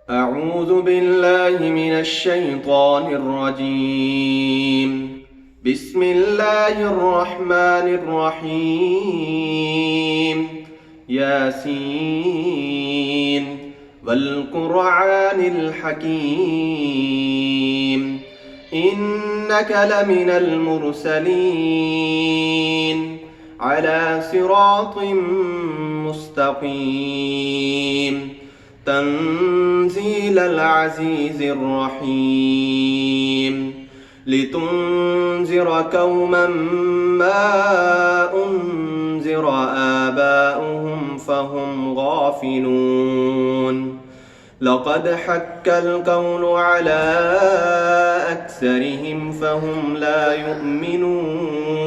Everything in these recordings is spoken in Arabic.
أعوذ بالله من الشيطان الرجيم. بسم الله الرحمن الرحيم. ياسين والقرآن الحكيم إنك لمن المرسلين على صراط مستقيم تنزيل العزيز الرحيم لتنذر قوما ما أنذر آباؤهم فهم غافلون لقد حق القول على أكثرهم فهم لا يؤمنون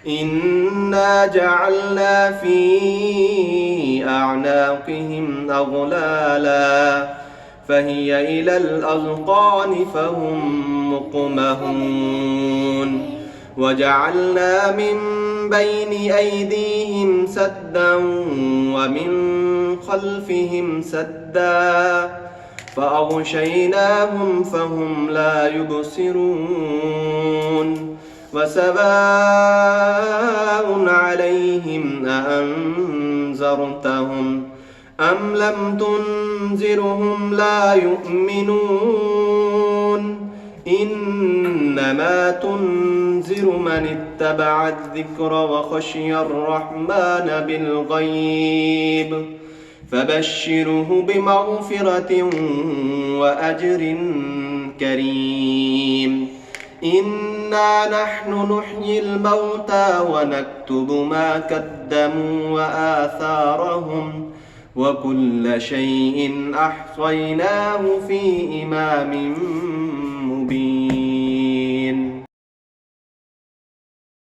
إنا جعلنا في أعناقهم أغلالا فهي إلى الأذقان فهم مقمحون وجعلنا من بين أيديهم سدا ومن خلفهم سدا فأغشيناهم فهم لا يبصرون وسواء عليهم أأنذرتهم أم لم تنذرهم لا يؤمنون إنما تنذر من اتبع الذكر وخشي الرحمن بالغيب فبشره بمغفرة وأجر كريم إنا نحن نحيي الموتى ونكتب ما قدموا وآثارهم وكل شيء أحصيناه في إمام